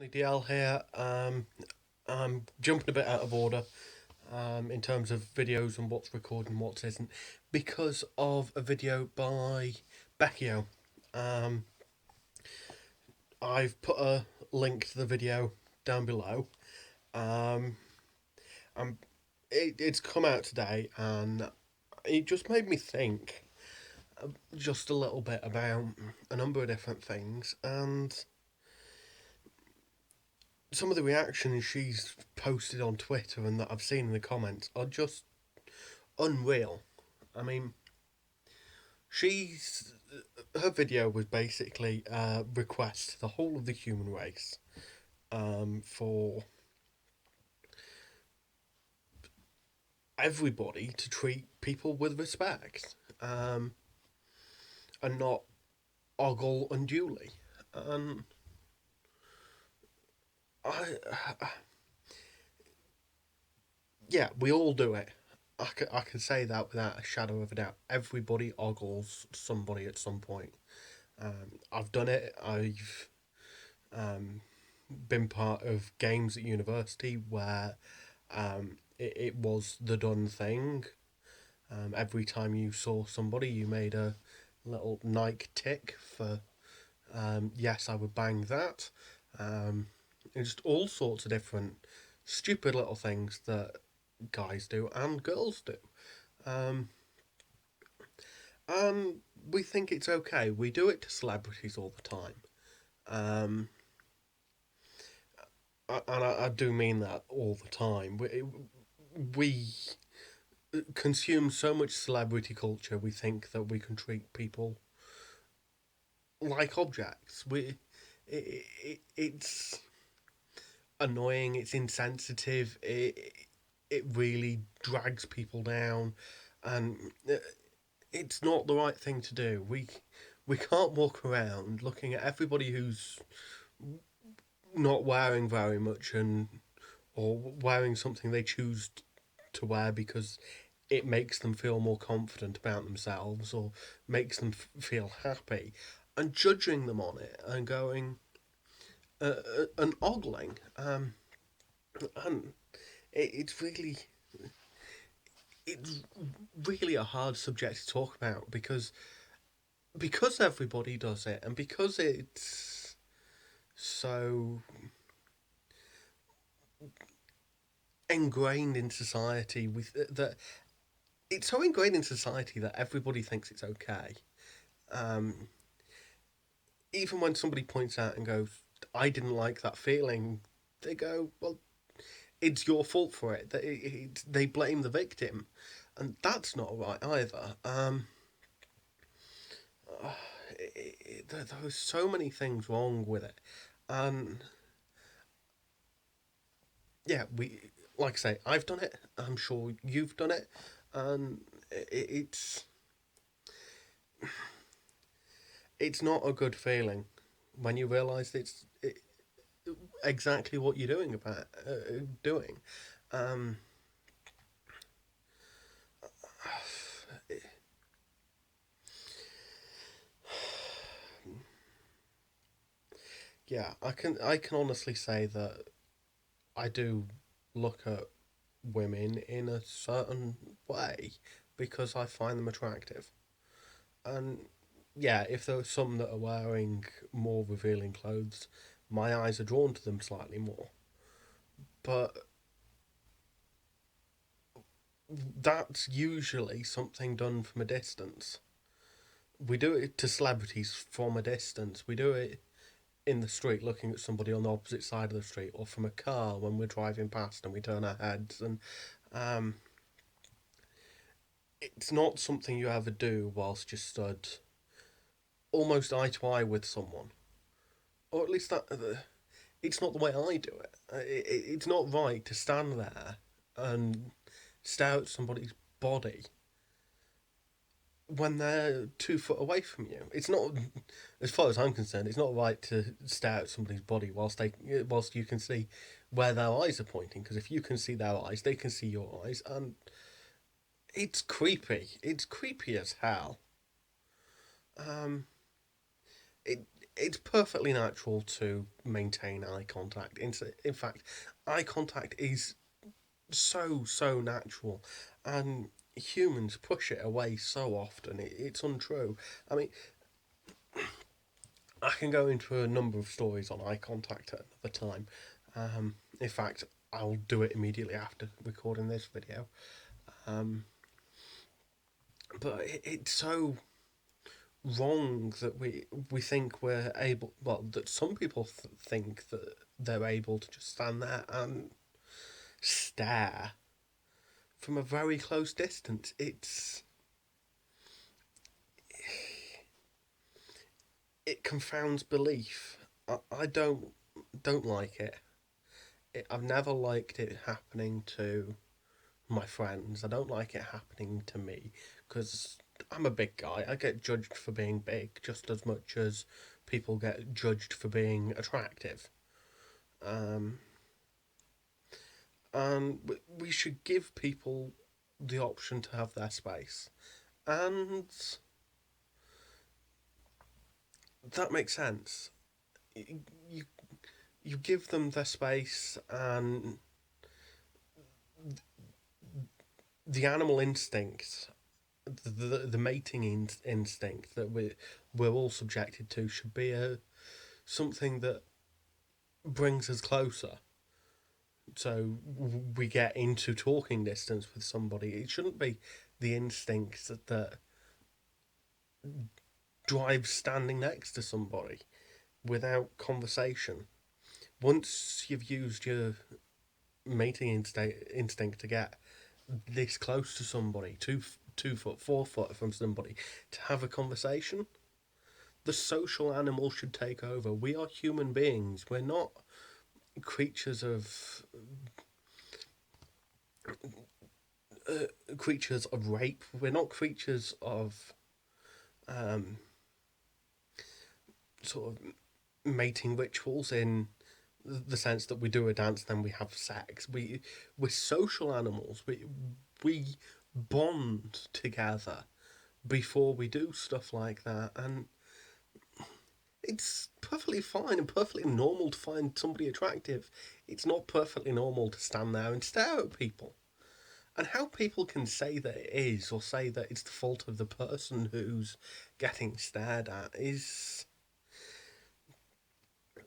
DL here. I'm jumping a bit out of order in terms of videos and what's recorded and what isn't because of a video by Beckio. Um, I've put a link to the video down below. Um, I'm, it's come out today and it just made me think just a little bit about a number of different things and some of the reactions she's posted on Twitter and that I've seen in the comments are just unreal. I mean, she's her video was basically a request to the whole of the human race for everybody to treat people with respect and not ogle unduly. And I, yeah, we all do it. I can say that without a shadow of a doubt. Everybody ogles somebody at some point. I've done it. I've been part of games at university where it was the done thing. Every time you saw somebody, you made a little Nike tick for yes, I would bang that. Um, and just all sorts of different stupid little things that guys do and girls do. Um, and we think it's okay. We do it to celebrities all the time. Um, and I do mean that all the time. We consume so much celebrity culture, we think that we can treat people like objects. It's annoying. It's insensitive. It really drags people down, and it's not the right thing to do. We can't walk around looking at everybody who's not wearing very much and or wearing something they choose to wear because it makes them feel more confident about themselves or makes them feel happy, and judging them on it and going and ogling. And it's it's really a hard subject to talk about because everybody does it and because it's so ingrained in society with that it's so ingrained in society that everybody thinks it's okay. Um, Even when somebody points out and goes, "I didn't like that feeling," they go, "Well, it's your fault for it." They blame the victim, and that's not right either. There are so many things wrong with it, and yeah, we like I say, I've done it. I'm sure you've done it, and it's it's not a good feeling when you realise exactly what you're doing. Um, yeah, I can honestly say that I do look at women in a certain way because I find them attractive. And yeah, if there are some that are wearing more revealing clothes, my eyes are drawn to them slightly more. But that's usually something done from a distance. We do it to celebrities from a distance. We do it in the street looking at somebody on the opposite side of the street or from a car when we're driving past and we turn our heads and um, it's not something you ever do whilst you're stood almost eye to eye with someone, or at least that it's not the way I do it. It's not right to stand there and stare at somebody's body when they're 2 foot away from you. It's not, as far as I'm concerned, it's not right to stare at somebody's body whilst you can see where their eyes are pointing. Because if you can see their eyes, they can see your eyes, and it's creepy. It's creepy as hell. Um, it. it's perfectly natural to maintain eye contact. In fact, eye contact is so natural, and humans push it away so often. It's untrue. I mean, I can go into a number of stories on eye contact at another time. In fact, I'll do it immediately after recording this video. Um, but it's so wrong that we think we're able. Well, that some people think that they're able to just stand there and stare from a very close distance. It confounds belief. I don't like I've never liked it happening to my friends. I don't like it happening to me because I'm a big guy. I get judged for being big just as much as people get judged for being attractive. Um, and we should give people the option to have their space. And that makes sense. You, you give them their space, and the animal instinct, the mating instinct that we're all subjected to should be something that brings us closer. So we get into talking distance with somebody. It shouldn't be the instinct that drives standing next to somebody without conversation. Once you've used your mating instinct to get this close to somebody, 2 foot, 4 foot from somebody, to have a conversation, the social animal should take over. We are human beings. We're not creatures of creatures of rape. We're not creatures of um, sort of mating rituals in the sense that we do a dance, then we have sex. We're social animals. We bond together before we do stuff like that, and it's perfectly fine and perfectly normal to find somebody attractive. It's not perfectly normal to stand there and stare at people. And how people can say that it is, or say that it's the fault of the person who's getting stared at, is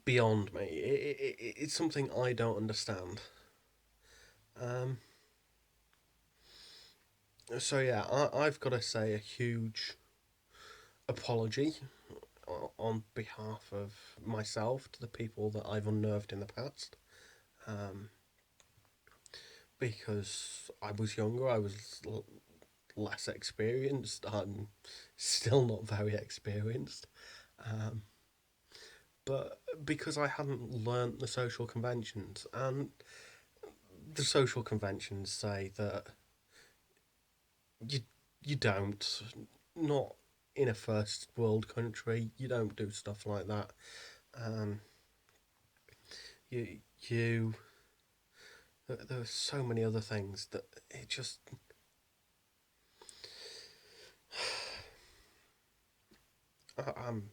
beyond me. It's something I don't understand. Um, so yeah, I've got to say a huge apology on behalf of myself to the people that I've unnerved in the past. Um, because I was younger, I was less experienced. I'm still not very experienced. Um, but because I hadn't learnt the social conventions, and the social conventions say that you you don't, not in a first world country, you don't do stuff like that. Um, you there are so many other things that it just I'm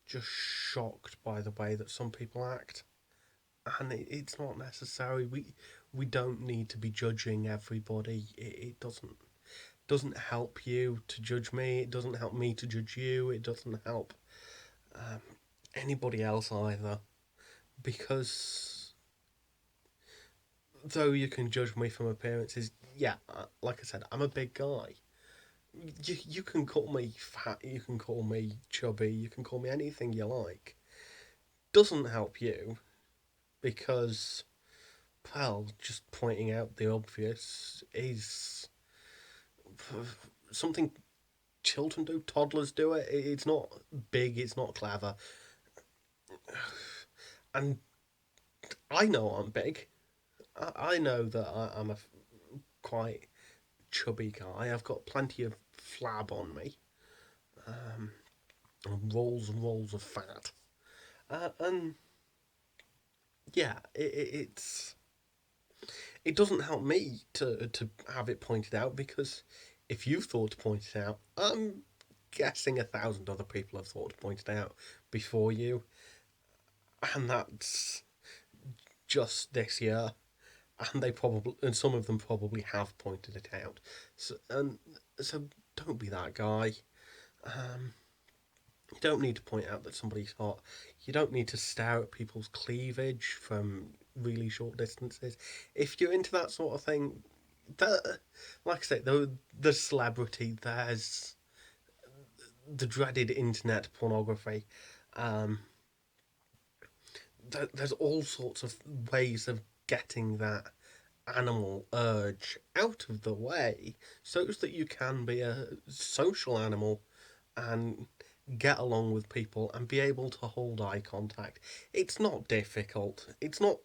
just shocked by the way that some people act, and it's not necessary. We don't need to be judging everybody. It doesn't help you to judge me. It doesn't help me to judge you. It doesn't help um, anybody else either. Because though you can judge me from appearances, yeah, like I said, I'm a big guy. You can call me fat, you can call me chubby, you can call me anything you like. Doesn't help you because, well, just pointing out the obvious is something children do, toddlers do it. It's not big, it's not clever. And I know I'm big. I know that I'm a quite chubby guy. I've got plenty of flab on me, and rolls of fat. And yeah, it doesn't help me to have it pointed out because if you thought to point it out, I'm guessing 1,000 other people have thought to point it out before you, and that's just this year. And some of them probably have pointed it out. So don't be that guy. Um, you don't need to point out that somebody's hot. You don't need to stare at people's cleavage from really short distances. If you're into that sort of thing, like I say, there's celebrity, there's the dreaded internet pornography. Um, there's all sorts of ways of getting that animal urge out of the way so that you can be a social animal and get along with people and be able to hold eye contact. It's not difficult. It's not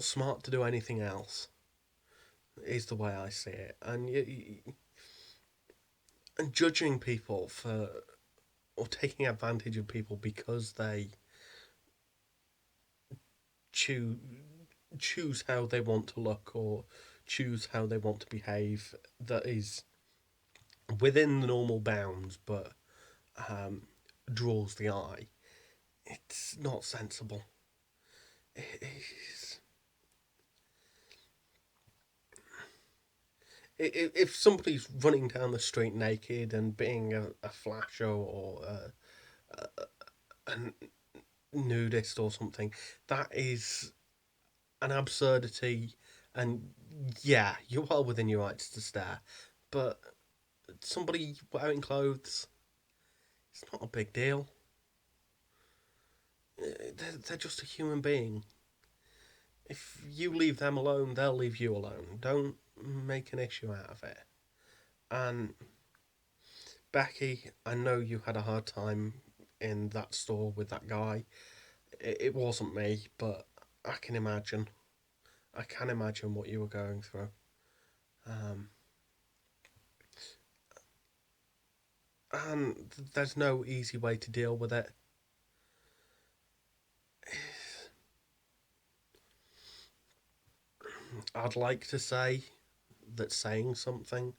smart to do anything else. Is the way I see it. And judging people for or taking advantage of people because they choose choose how they want to look or choose how they want to behave that is within the normal bounds but um, draws the eye. It's not sensible. It is. If somebody's running down the street naked and being a flasher or a nudist or something, that is an absurdity. And yeah, you're well within your rights to stare. But somebody wearing clothes, it's not a big deal. They're just a human being. If you leave them alone, they'll leave you alone. Don't make an issue out of it. And Becky, I know you had a hard time in that store with that guy. It wasn't me, but I can imagine. I can imagine what you were going through. Um, and there's no easy way to deal with it. I'd like to say that saying something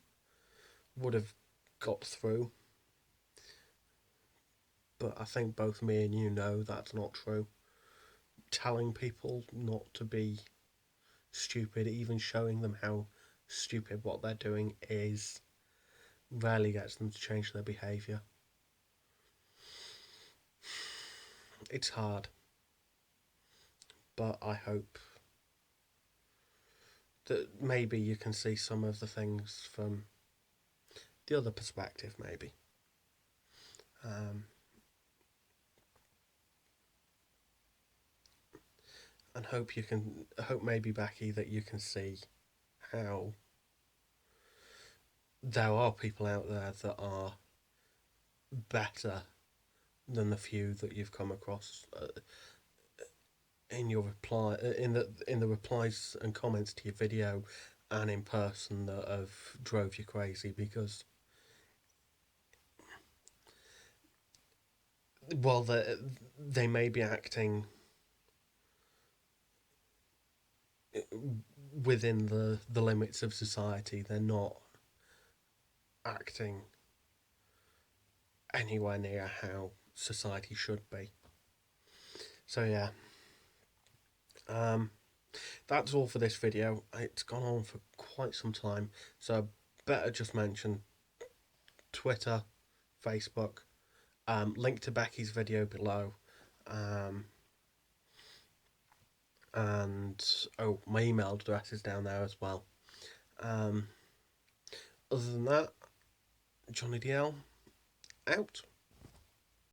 would have got through, but I think both me and you know that's not true. Telling people not to be stupid, even showing them how stupid what they're doing is, rarely gets them to change their behaviour. It's hard, but I hope that maybe you can see some of the things from the other perspective, maybe. Um, and hope maybe, Becky, that you can see how there are people out there that are better than the few that you've come across in your reply in the replies and comments to your video and in person that have drove you crazy because while they may be acting within the limits of society, they're not acting anywhere near how society should be. So yeah, um, that's all for this video. It's gone on for quite some time, so I better just mention Twitter, Facebook, link to Becky's video below, um, and oh, my email address is down there as well. Um, other than that, Johnny DL out.